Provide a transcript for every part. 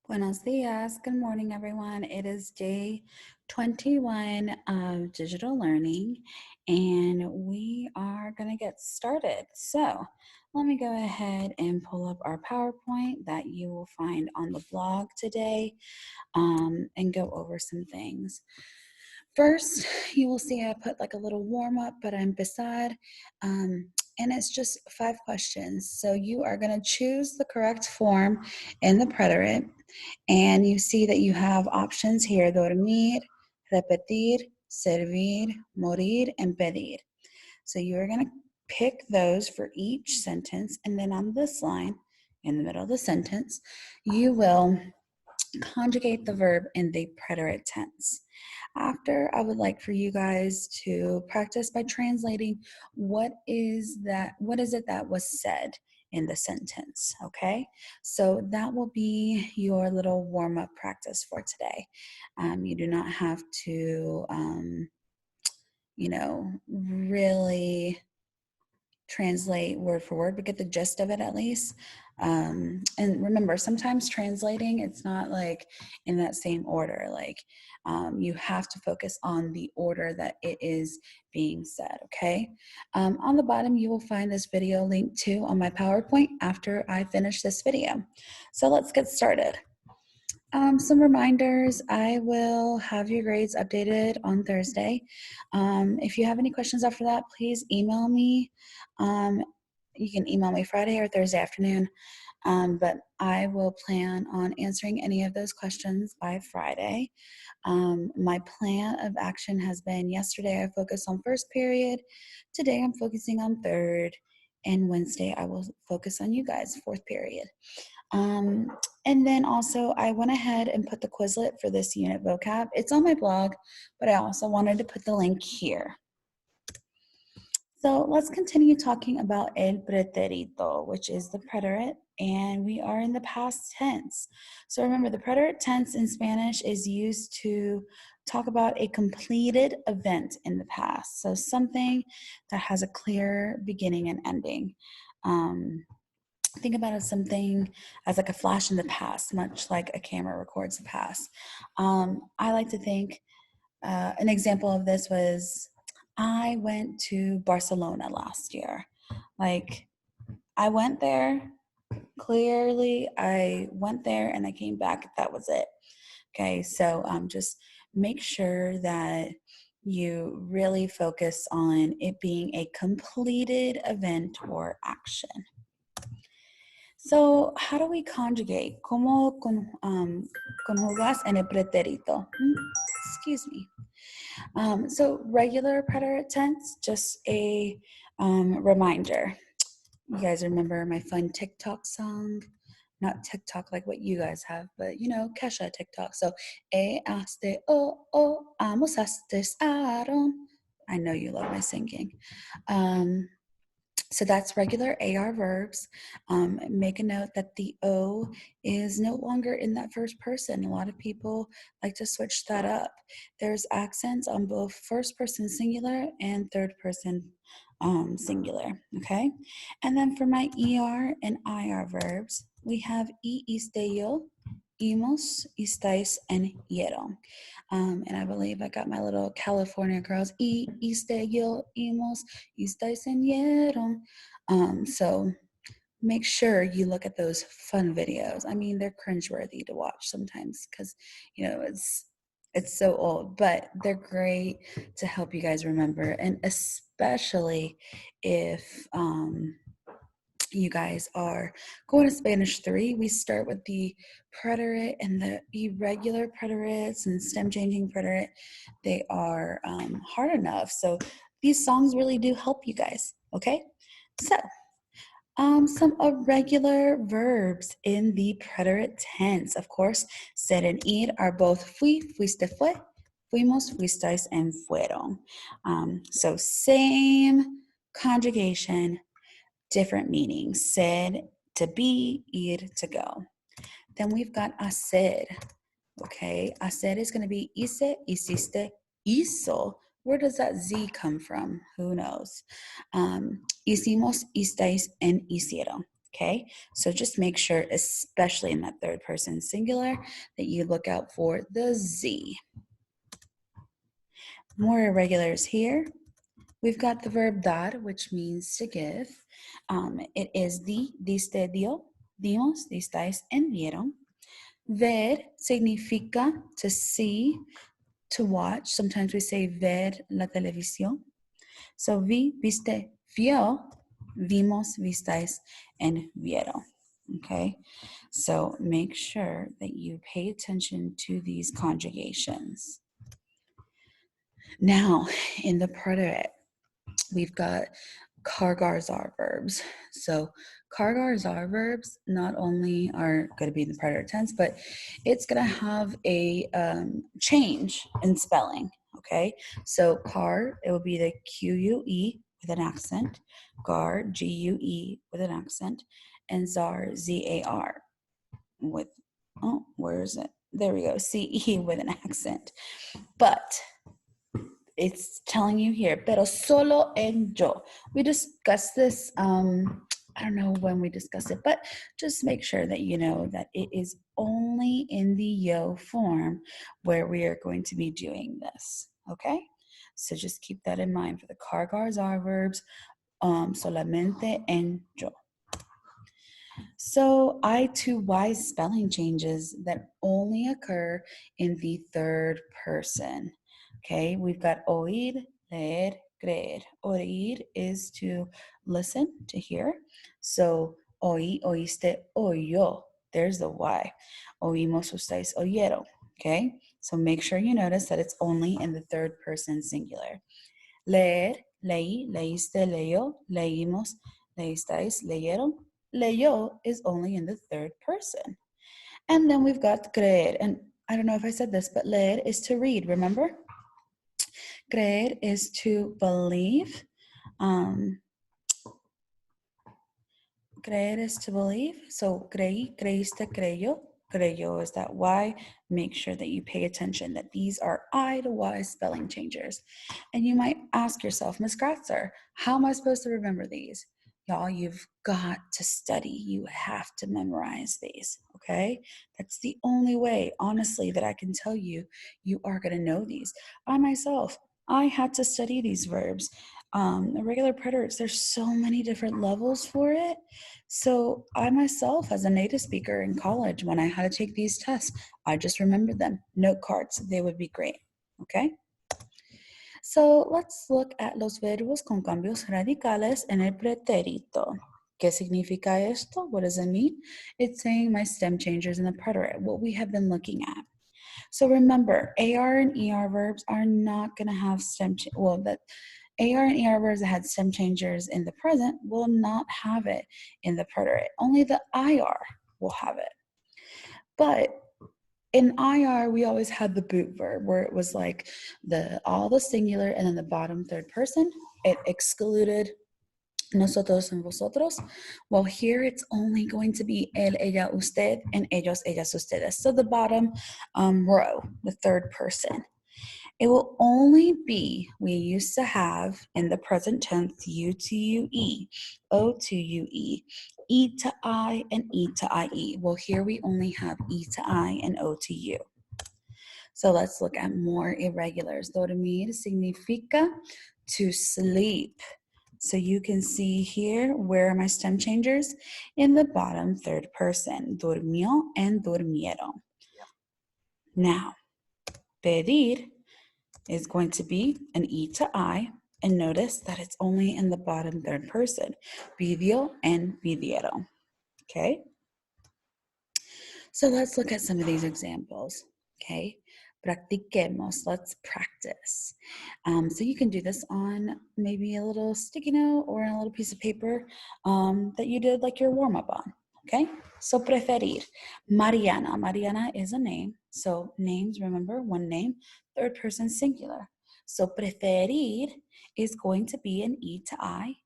Buenos dias. Good morning, everyone. It is day 21 of digital learning, and we are going to get started. So, let me go ahead and pull up our PowerPoint that you will find on the blog today and go over some things. First, you will see I put like a little warm up para empezar, and it's just 5 questions. So you are going to choose the correct form in the preterite, and you see that you have options here: dormir, repetir, servir, morir, and pedir. So you're going to pick those for each sentence, and then on this line, in the middle of the sentence, you will conjugate the verb in the preterite tense. After, I would like for you guys to practice by translating what is it that was said in the sentence, okay? So that will be your little warm-up practice for today. You do not have to, really translate word for word, but get the gist of it at least. And remember, sometimes translating, it's not like in that same order. Like you have to focus on the order that it is being said, okay? On the bottom, you will find this video linked to on my PowerPoint after I finish this video. So let's get started. Some reminders: I will have your grades updated on Thursday. If you have any questions after that, please email me. You can email me Friday or Thursday afternoon, but I will plan on answering any of those questions by Friday. My plan of action has been: yesterday I focused on first period, today I'm focusing on third, and Wednesday I will focus on you guys, fourth period. And then also I went ahead and put the Quizlet for this unit vocab. It's on my blog, but I also wanted to put the link here. So let's continue talking about el pretérito, which is the preterite, and we are in the past tense. So remember, the preterite tense in Spanish is used to talk about a completed event in the past. So something that has a clear beginning and ending. Think about it as something as like a flash in the past, much like a camera records the past. I like to think an example of this was, I went to Barcelona last year. Like, I went there, clearly, I went there and I came back. That was it. Okay, so just make sure that you really focus on it being a completed event or action. So, how do we conjugate? ¿Cómo conjugas en el pretérito? Excuse me. So, regular preterite tense, just a reminder. You guys remember my fun TikTok song? Not TikTok like what you guys have, but Kesha TikTok. So, haste, amos hastes, Aaron. I know you love my singing. So that's regular AR verbs. Make a note that the O is no longer in that first person. A lot of people like to switch that up. There's accents on both first person singular and third person singular, okay? And then for my ER and IR verbs, we have yo, imos, estáis, and yero. And I believe I got my little California girls, yo, imos, estáis, and yero. So make sure you look at those fun videos. I mean, they're cringeworthy to watch sometimes because, it's so old, but they're great to help you guys remember. And especially if you guys are going to Spanish 3, we start with the preterite and the irregular preterites and stem changing preterite. They are hard enough. So these songs really do help you guys, okay? So some irregular verbs in the preterite tense. Of course, ser and ir are both fui, fuiste, fue, fuimos, fuisteis, and fueron. So same conjugation, different meanings. Ser, to be, ir, to go. Then we've got hacer. Okay, hacer is going to be hice, hiciste, hizo. Where does that Z come from? Who knows? Hicimos, histeis, and hicieron. Okay, so just make sure, especially in that third person singular, that you look out for the Z. More irregulars here. We've got the verb dar, which means to give. It is di, diste, dio, dimos, distais, and vieron. Ver significa to see, to watch. Sometimes we say ver la televisión. So vi, viste, vio, vimos, vistais, and vieron. Okay, so make sure that you pay attention to these conjugations. Now, in the preterite, we've got Kargar-Zar verbs. So Kargar-Zar verbs not only are going to be in the preterite tense, but it's going to have a change in spelling. Okay, so car, it will be the Q-U-E with an accent, gar, G-U-E with an accent, and zar, Z-A-R with, oh, where is it? There we go, C-E with an accent. But it's telling you here, pero solo en yo. We discussed this, I don't know when we discussed it, but just make sure that you know that it is only in the yo form where we are going to be doing this, okay? So just keep that in mind for the Kargar-Zar verbs, solamente en yo. So I to Y spelling changes that only occur in the third person. Okay, we've got oír, leer, creer. Oír is to listen, to hear. So oí, oíste, oyó. There's the Y. Oímos, ustedes oyeron. Okay, so make sure you notice that it's only in the third person singular. Leer, leí, leíste, leyó, leímos, leístais, leyeron. Leyó is only in the third person. And then we've got creer. And I don't know if I said this, but leer is to read, remember? Creer is to believe. Creer is to believe. So creí, creíste, creyó. Creyó is that Y. Make sure that you pay attention that these are I to Y spelling changers. And you might ask yourself, Ms. Gratzer, how am I supposed to remember these? Y'all, you've got to study. You have to memorize these, okay? That's the only way, honestly, that I can tell you you are going to know these. I myself, I had to study these verbs. Irregular preterites, there's so many different levels for it. So I myself, as a native speaker in college, when I had to take these tests, I just remembered them. Note cards, they would be great, okay? So let's look at los verbos con cambios radicales en el pretérito. ¿Qué significa esto? What does it mean? It's saying my stem changes in the preterite, what we have been looking at. So remember, AR and ER verbs are not going to have stem, well, that AR and ER verbs that had stem changers in the present will not have it in the preterite. Only the IR will have it. But in IR, we always had the boot verb where it was like all the singular and then the bottom third person. It excluded nosotros and vosotros. Well, here it's only going to be él, ella, usted, and ellos, ellas, ustedes. So the bottom row, the third person. It will only be, we used to have in the present tense, U to UE, O to UE, E to I, and E to IE. Well, here we only have E to I and O to U. So let's look at more irregulars. Dormir significa to sleep. So you can see here, where are my stem changers? In the bottom third person, durmió and durmieron. Now, pedir is going to be an E to I, and notice that it's only in the bottom third person, pidió and pidieron, okay? So let's look at some of these examples, okay? Practiquemos, let's practice. So you can do this on maybe a little sticky note or a little piece of paper that you did like your warm-up on, okay? So preferir, Mariana. Mariana is a name. So names, remember, one name, third person singular. So preferir is going to be an E to I.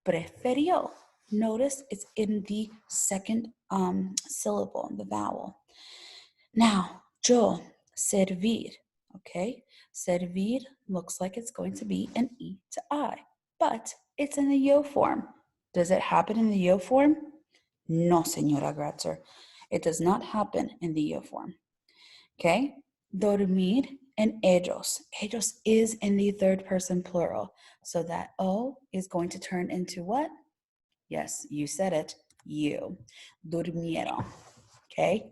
Preferió. Notice it's in the second syllable, the vowel. Now, yo, servir, okay? Servir looks like it's going to be an E to I, but it's in the yo form. Does it happen in the yo form? No, señora Gratzer. It does not happen in the yo form. Okay? Dormir and ellos. Ellos is in the third person plural. So that O is going to turn into what? Yes, you said it. You. Durmieron. Okay?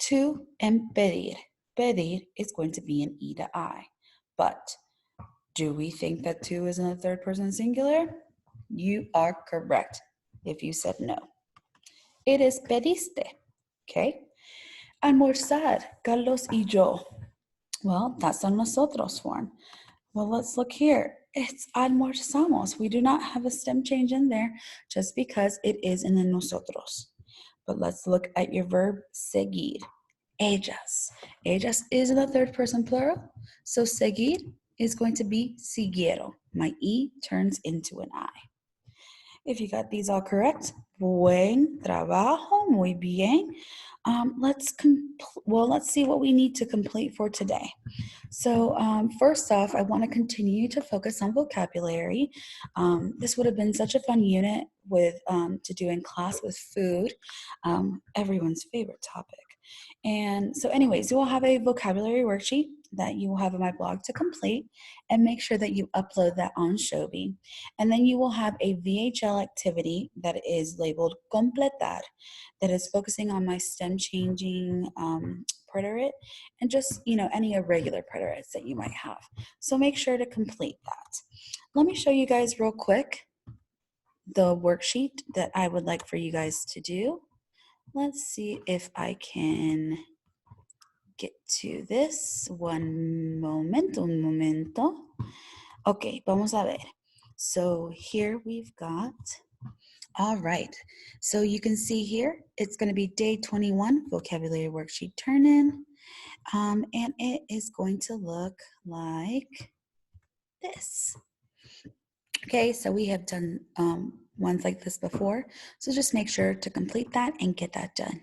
To and pedir. Pedir is going to be an E to I. But do we think that to is in the third person singular? You are correct if you said no. It is pediste. Okay? Almorzar, Carlos y yo. Well, that's a nosotros form. Well, let's look here. It's almorzamos. We do not have a stem change in there just because it is in the nosotros. But let's look at your verb seguir. Ellas. Ellas is in the third person plural. So seguir is going to be siguieron. My E turns into an I. If you got these all correct, buen trabajo, muy bien. Let's see what we need to complete for today. So first off, I want to continue to focus on vocabulary. This would have been such a fun unit to do in class with food, everyone's favorite topic. And so anyways, you will have a vocabulary worksheet that you will have on my blog to complete, and make sure that you upload that on Shobi. And then you will have a VHL activity that is labeled completar, that is focusing on my stem changing preterite and just, any irregular preterites that you might have. So make sure to complete that. Let me show you guys real quick the worksheet that I would like for you guys to do. Let's see if I can get to this. Un momento. Okay, vamos a ver. So here we've got, all right. So you can see here, it's going to be day 21, vocabulary worksheet turn in. And it is going to look like this. Okay, so we have done ones like this before. So just make sure to complete that and get that done.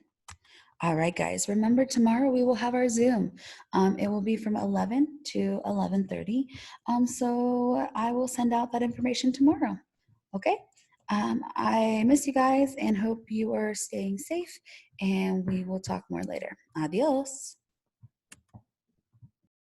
All right, guys, remember tomorrow we will have our Zoom. It will be from 11 to 11:30. So I will send out that information tomorrow. Okay, I miss you guys and hope you are staying safe, and we will talk more later. Adios.